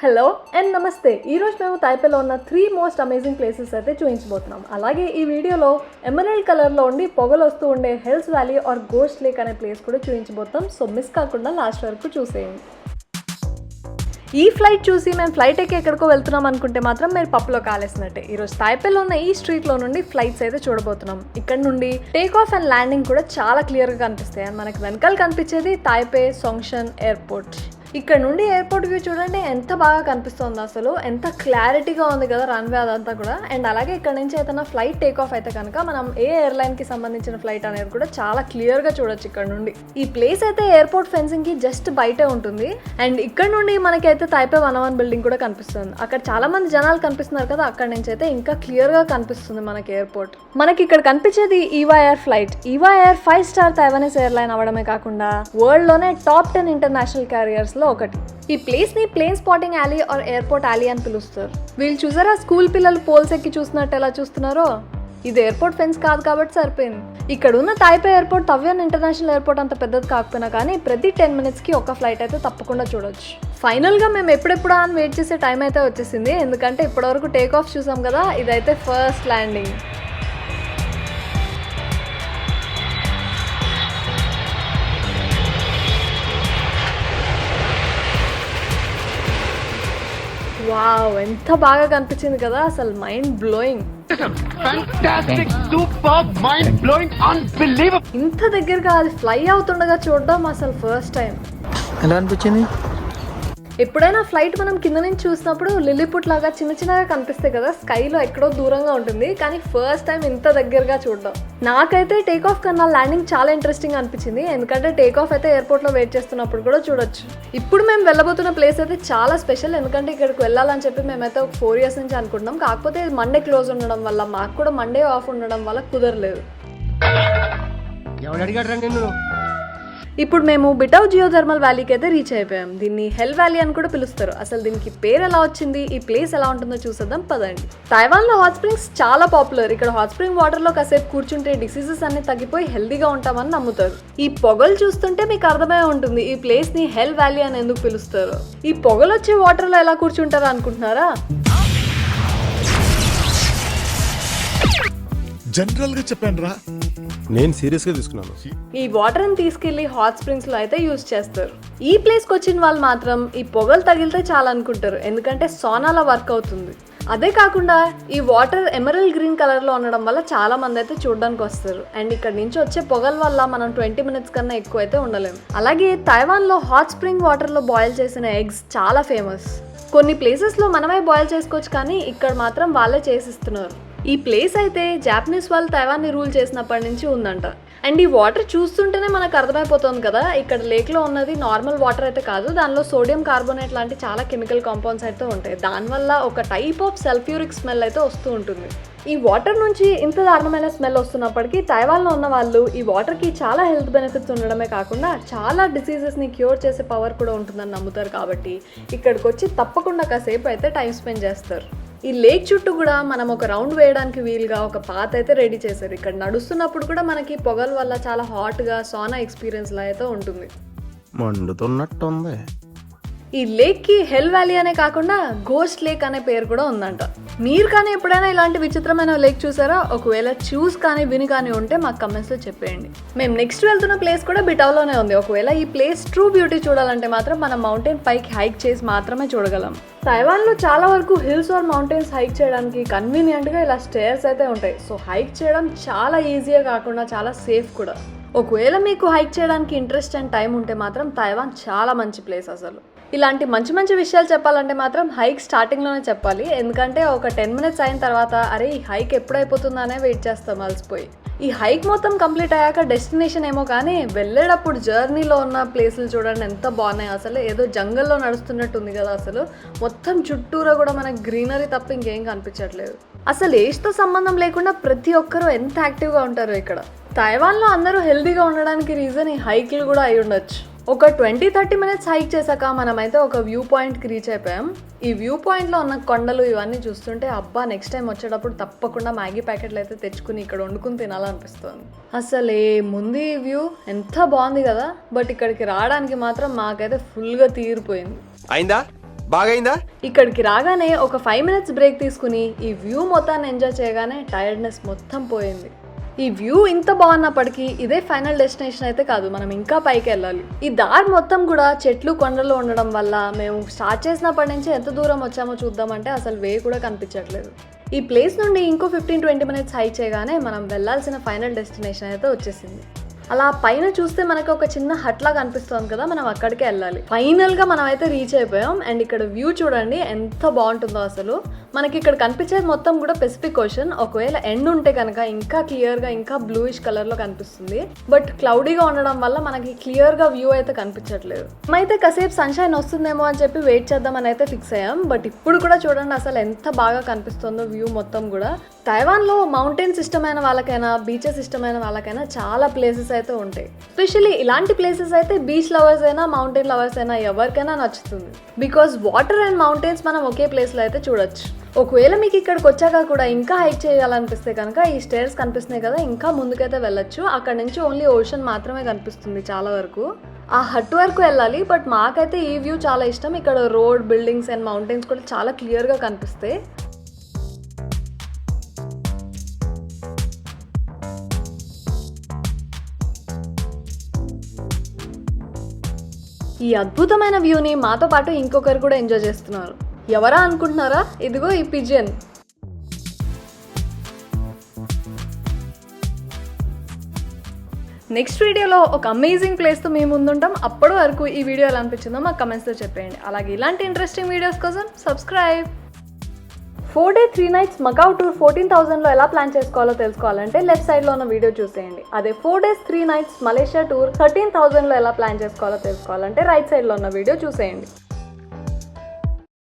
Hello and నమస్తే. ఈరోజు మేము తైపేలో ఉన్న 3 మోస్ట్ అమేజింగ్ ప్లేసెస్ అయితే చూపించబోతున్నాం. అలాగే ఈ వీడియోలో ఎమరల్డ్ కలర్లో ఉండి పొగలు వస్తూ ఉండే హెల్స్ వ్యాలీ ఆర్ గోస్ట్ లేక్ అనే ప్లేస్ కూడా చూపించబోతున్నాం. సో మిస్ కాకుండా లాస్ట్ వరకు చూసేయండి. ఈ ఫ్లైట్ చూసి మేము ఫ్లైట్ ఎక్కి ఎక్కడికో వెళ్తున్నాం అనుకుంటే మాత్రం మీరు పప్పులో కాలేసినట్టే. ఈరోజు తైపేలో ఉన్న ఈ స్ట్రీట్లో నుండి ఫ్లైట్స్ అయితే చూడబోతున్నాం. ఇక్కడ నుండి టేక్ ఆఫ్ అండ్ ల్యాండింగ్ కూడా చాలా క్లియర్గా కనిపిస్తాయి. అండ్ మనకి వెనకాల కనిపించేది తైపే సోంగ్షన్ ఎయిర్పోర్ట్. ఇక్కడ నుండి ఎయిర్పోర్ట్ వ్యూ చూడండి ఎంత బాగా కనిపిస్తుంది, అసలు ఎంత క్లారిటీగా ఉంది కదా రన్వే అదంతా కూడా. అండ్ అలాగే ఇక్కడ నుంచి ఏదైనా ఫ్లైట్ టేక్ ఆఫ్ అయితే కనుక మనం ఏ ఎయిర్లైన్కి సంబంధించిన ఫ్లైట్ అనేది కూడా చాలా క్లియర్గా చూడొచ్చు ఇక్కడ నుండి. ఈ ప్లేస్ అయితే ఎయిర్పోర్ట్ ఫెన్సింగ్కి జస్ట్ బయటే ఉంటుంది. అండ్ ఇక్కడ నుండి మనకైతే తైపే 101 బిల్డింగ్ కూడా కనిపిస్తుంది. అక్కడ చాలా మంది జనాలు కనిపిస్తున్నారు కదా, అక్కడ నుంచి అయితే ఇంకా క్లియర్గా కనిపిస్తుంది మనకి ఎయిర్పోర్ట్. మనకి ఇక్కడ కనిపించేది EVA air flight. EVA air 5 star Taiwanese airline అవడమే కాకుండా వరల్డ్ లోనే టాప్ 10 ఇంటర్నేషనల్ క్యారియర్స్ లో ఒకటి. ఈ ప్లేస్ ని ప్లేన్ స్పాటింగ్ యాలీ ఆర్ ఎయిర్పోర్ట్ యాలీ అని పిలుస్తారు. వీళ్ళు చూసారా స్కూల్ పిల్లలు పోల్స్ ఎక్కి చూసినట్టు ఎలా చూస్తున్నారో? ఇది ఎయిర్పోర్ట్ ఫెన్స్ కాదు కాబట్టి సరిపోయింది. ఇక్కడ ఉన్న తైపే ఎయిర్పోర్ట్ తవ్యాన్ ఇంటర్నేషనల్ ఎయిర్పోర్ట్ అంత పెద్దది కాకపోయినా కానీ ప్రతి 10 minutes కి ఒక ఫ్లైట్ అయితే తప్పకుండా చూడొచ్చు. ఫైనల్ గా మేము ఎప్పుడెప్పుడు అని వెయిట్ చేసే టైం అయితే వచ్చేసింది. ఎందుకంటే ఇప్పటివరకు టేక్ ఆఫ్ చూసాం కదా, ఇదైతే ఫస్ట్ ల్యాండింగ్. వావ్, ఎంత బాగా కనిపించింది కదా, అసలు mind blowing. Fantastic, superb, mind-blowing, unbelievable. ఇంత దగ్గరగా అది ఫ్లై అవుతుండగా చూడడం అసలు ఫస్ట్ టైం. ఎలా అనిపించింది? ఎప్పుడైనా ఫ్లైట్ మనం కింద నుంచి చూసినప్పుడు లిల్లీపుట్ లాగా చిన్న చిన్నగా కనిపిస్తాయి కదా, స్కైలో ఎక్కడో దూరంగా ఉంటుంది. కానీ ఫస్ట్ టైం ఇంత దగ్గరగా చూడడం. నాకైతే టేక్ ఆఫ్ కన్నా ల్యాండింగ్ చాలా ఇంట్రెస్టింగ్ అనిపించింది. ఎందుకంటే టేక్ ఆఫ్ అయితే ఎయిర్పోర్ట్లో వెయిట్ చేస్తున్నప్పుడు కూడా చూడొచ్చు. ఇప్పుడు మేము వెళ్ళబోతున్న ప్లేస్ అయితే చాలా స్పెషల్. ఎందుకంటే ఇక్కడికి వెళ్ళాలని చెప్పి మేమైతే ఒక 4 years నుంచి అనుకుంటున్నాం. కాకపోతే మండే క్లోజ్ ఉండడం వల్ల, మాకు కూడా మండే ఆఫ్ ఉండడం వల్ల కుదరలేదు. ఇప్పుడు మేము బిటౌ జియోథర్మల్ వ్యాలీకి అయితే రీచ్ అయిపోయాం. దీన్ని హెల్ వ్యాలీ అని కూడా పిలుస్తారు. అసలు దీనికి పేరు ఎలా వచ్చింది, ఈ ప్లేస్ ఎలా ఉంటుందో చూసేద్దాం పదండి. తైవాన్లో హాట్ స్ప్రింగ్స్ చాలా పాపులర్. ఇక్కడ హాట్ స్ప్రింగ్ వాటర్లో కాసేపు కూర్చుంటే డిసీజెస్ అన్ని తగ్గిపోయి హెల్దీగా ఉంటామని నమ్ముతారు. ఈ పొగలు చూస్తుంటే మీకు అర్థమై ఉంటుంది ఈ ప్లేస్ ని హెల్ వ్యాలీ అని ఎందుకు పిలుస్తారు. ఈ పొగలు వచ్చే వాటర్లో ఎలా కూర్చుంటారా అనుకుంటున్నారా? జనరల్ గా చెప్పాను రా, నేను సీరియస్ గా తీసుకున్నాను. ఈ వాటర్ ని తీసుకెళ్లి హాట్ స్ప్రింగ్స్ లో అయితే యూజ్ చేస్తారు. ఈ ప్లేస్ కి వచ్చిన వాళ్ళు మాత్రం ఈ పొగలు తగిలితే చాలా అనుకుంటారు, ఎందుకంటే సోనాలా వర్క్ అవుతుంది. అదే కాకుండా ఈ వాటర్ ఎమరల్డ్ గ్రీన్ కలర్ లో ఉండడం వల్ల చాలా మంది అయితే చూడడానికి వస్తారు. అండ్ ఇక్కడ నుంచి వచ్చే పొగల వల్ల మనం 20 minutes కన్నా ఎక్కువ అయితే ఉండలేము. అలాగే తైవాన్ లో హాట్ స్ప్రింగ్ వాటర్ లో బాయిల్ చేసిన ఎగ్స్ చాలా ఫేమస్. కొన్ని ప్లేసెస్ లో మనమే బాయిల్ చేసుకోవచ్చు, కానీ ఇక్కడ మాత్రం వాళ్ళే చేసిస్తున్నారు. ఈ ప్లేస్ అయితే జాపనీస్ వాళ్ళు తైవాన్ని రూల్ చేసినప్పటి నుంచి ఉందంట. అండ్ ఈ వాటర్ చూస్తుంటేనే మనకు అర్థమైపోతుంది కదా, ఇక్కడ లేక్లో ఉన్నది నార్మల్ వాటర్ అయితే కాదు, దానిలో సోడియం కార్బోనేట్ లాంటి చాలా కెమికల్ కాంపౌండ్స్ అయితే ఉంటాయి. దానివల్ల ఒక టైప్ ఆఫ్ సల్ఫ్యూరిక్ స్మెల్ అయితే వస్తూ ఉంటుంది. ఈ వాటర్ నుంచి ఇంత దారుణమైన స్మెల్ వస్తున్నప్పటికీ తైవాన్లో ఉన్న వాళ్ళు ఈ వాటర్కి చాలా హెల్త్ బెనిఫిట్స్ ఉండడమే కాకుండా చాలా డిసీజెస్ని క్యూర్ చేసే పవర్ కూడా ఉంటుందని నమ్ముతారు. కాబట్టి ఇక్కడికి వచ్చి తప్పకుండా కాసేపు అయితే టైం స్పెండ్ చేస్తారు. ఈ లేక్ చుట్టూ కూడా మనం ఒక రౌండ్ వేయడానికి వీలుగా ఒక పాత్ అయితే రెడీ చేశారు. ఇక్కడ నడుస్తున్నప్పుడు కూడా మనకి పొగల వల్ల చాలా హాట్గా సోనా ఎక్స్పీరియన్స్ లా అయితే ఉంటుంది. మండుతున్నట్టుంది. ఈ లేక్ కి హెల్ వ్యాలీ అనే కాకుండా గోస్ట్ లేక్ అనే పేరు కూడా ఉందంట. మీరు కానీ ఎప్పుడైనా ఇలాంటి విచిత్రమైన లేక్ చూసారా? ఒకవేళ చూస్ కానీ విని కానీ ఉంటే మాకు కమెంట్స్ లో చెప్పేయండి. మేము నెక్స్ట్ వెళ్తున్న ప్లేస్ కూడా బిటౌలోనే ఉంది. ఒకవేళ ఈ ప్లేస్ ట్రూ బ్యూటీ చూడాలంటే మాత్రం మనం మౌంటైన్ పైకి హైక్ చేసి మాత్రమే చూడగలం. తైవాన్లో చాలా వరకు హిల్స్ ఆర్ మౌంటైన్స్ హైక్ చేయడానికి కన్వీనియంట్గా ఇలా స్టేర్స్ అయితే ఉంటాయి. సో హైక్ చేయడం చాలా ఈజీగా కాకుండా చాలా సేఫ్ కూడా. ఒకవేళ మీకు హైక్ చేయడానికి ఇంట్రెస్ట్ అండ్ టైం ఉంటే మాత్రం తైవాన్ చాలా మంచి ప్లేస్. అసలు ఇలాంటి మంచి మంచి విషయాలు చెప్పాలంటే మాత్రం హైక్ స్టార్టింగ్లోనే చెప్పాలి. ఎందుకంటే ఒక 10 minutes అయిన తర్వాత అరే ఈ హైక్ ఎప్పుడైపోతుందనే వెయిట్ చేస్తాం అలసిపోయి. ఈ హైక్ మొత్తం కంప్లీట్ అయ్యాక డెస్టినేషన్ ఏమో కానీ వెళ్ళేటప్పుడు జర్నీలో ఉన్న ప్లేసులు చూడండి ఎంత బాగున్నాయి. అసలు ఏదో జంగల్లో నడుస్తున్నట్టు ఉంది కదా, అసలు మొత్తం చుట్టూరా కూడా మనకు గ్రీనరీ తప్ప ఇంకేం కనిపించట్లేదు. అసలు ఏజ్తో సంబంధం లేకుండా ప్రతి ఒక్కరూ ఎంత యాక్టివ్గా ఉంటారు ఇక్కడ. తైవాన్లో అందరూ హెల్దీగా ఉండడానికి రీజన్ ఈ హైక్లు కూడా అయి ఉండొచ్చు. ఒక 20-30 minutes హైక్ చేశాక మనమైతే ఒక వ్యూ పాయింట్కి రీచ్ అయిపోయాం. ఈ వ్యూ పాయింట్లో ఉన్న కొండలు ఇవన్నీ చూస్తుంటే అబ్బా నెక్స్ట్ టైం వచ్చేటప్పుడు తప్పకుండా మ్యాగీ ప్యాకెట్లు అయితే తెచ్చుకుని ఇక్కడ వండుకుని తినాలనిపిస్తుంది. అసలే ముందు ఈ వ్యూ ఎంత బాగుంది కదా, బట్ ఇక్కడికి రావడానికి మాత్రం మాకైతే ఫుల్గా తీరిపోయింది. అయిందా? బాగైందా? ఇక్కడికి రాగానే ఒక 5 minutes బ్రేక్ తీసుకుని ఈ వ్యూ మొత్తాన్ని ఎంజాయ్ చేయగానే టైర్డ్నెస్ మొత్తం పోయింది. ఈ వ్యూ ఇంత బాగున్నప్పటికీ ఇదే ఫైనల్ డెస్టినేషన్ అయితే కాదు, మనం ఇంకా పైకి వెళ్ళాలి. ఈ దారి మొత్తం కూడా చెట్లు కొండలు ఉండడం వల్ల మేము స్టార్ట్ చేసినప్పటి నుంచి ఎంత దూరం వచ్చామో చూద్దామంటే అసలు వే కూడా కనిపించట్లేదు. ఈ ప్లేస్ నుండి ఇంకో 15-20 minutes హైక్ చేయగానే మనం వెళ్ళాల్సిన ఫైనల్ డెస్టినేషన్ అయితే వచ్చేసింది. అలా పైన చూస్తే మనకు ఒక చిన్న హట్ లాగా అనిపిస్తుంది కదా, మనం అక్కడికే వెళ్ళాలి. ఫైనల్ గా మనం అయితే రీచ్ అయిపోయాం. అండ్ ఇక్కడ వ్యూ చూడండి ఎంత బాగుంటుందో. అసలు మనకి ఇక్కడ కనిపించేది మొత్తం కూడా పెసిఫిక్ ఓషన్. ఒకవేళ ఎండ్ ఉంటే కనుక ఇంకా క్లియర్ గా ఇంకా బ్లూయిష్ కలర్ లో కనిపిస్తుంది. బట్ క్లౌడీగా ఉండడం వల్ల మనకి క్లియర్ గా వ్యూ అయితే కనిపించట్లేదు. మేమైతే కాసేపు సన్షైన్ వస్తుందేమో అని చెప్పి వెయిట్ చేద్దామని అయితే ఫిక్స్ అయ్యాం. బట్ ఇప్పుడు కూడా చూడండి అసలు ఎంత బాగా కనిపిస్తుందో వ్యూ మొత్తం కూడా. తైవాన్లో మౌంటైన్స్ ఇష్టమైన వాళ్ళకైనా బీచెస్ ఇష్టమైన వాళ్ళకైనా చాలా ప్లేసెస్ అయితే ఉంటాయి. ఎస్పెషల్లీ ఇలాంటి ప్లేసెస్ అయితే బీచ్ లవర్స్ అయినా మౌంటైన్ లవర్స్ అయినా ఎవరికైనా నచ్చుతుంది. బికాస్ వాటర్ అండ్ మౌంటైన్స్ మనం ఒకే ప్లేస్లో అయితే చూడొచ్చు. ఒకవేళ మీకు ఇక్కడికి వచ్చాక కూడా ఇంకా హైక్ చేయాలనిపిస్తే కనుక ఈ స్టేర్స్ కనిపిస్తున్నాయి కదా, ఇంకా ముందుకైతే వెళ్ళొచ్చు. అక్కడ నుంచి ఓన్లీ ఓషన్ మాత్రమే కనిపిస్తుంది చాలా వరకు. ఆ హట్ వరకు వెళ్ళాలి. బట్ మాకైతే ఈ వ్యూ చాలా ఇష్టం. ఇక్కడ రోడ్, బిల్డింగ్స్ అండ్ మౌంటైన్స్ కూడా చాలా క్లియర్గా కనిపిస్తాయి. ఈ అద్భుతమైన వ్యూని మాతో పాటు ఇంకొకరు కూడా ఎంజాయ్ చేస్తున్నారు. ఎవరా అనుకుంటున్నారా? ఇదిగో ఈ పిజియన్. నెక్స్ట్ వీడియోలో ఒక అమేజింగ్ ప్లేస్తో మేము ముందుంటాం. అప్పటి వరకు ఈ వీడియో ఎలా అనిపించిందో మాకు కమెంట్స్లో చెప్పేయండి. అలాగే ఇలాంటి ఇంట్రెస్టింగ్ వీడియోస్ కోసం subscribe. 4 days 3 nights Macau tour 14,000లో ఎలా ప్లాన్ చేసుకోవాలో తెలుసుకోవాలంటే లెఫ్ట్ సైడ్లో ఉన్న వీడియో చూసేయండి. అదే 4 days 3 nights మలేషియా టూర్ 13,000లో ఎలా ప్లాన్ చేసుకోవాలో తెలుసుకోవాలంటే రైట్ సైడ్లో ఉన్న వీడియో చూసేయండి.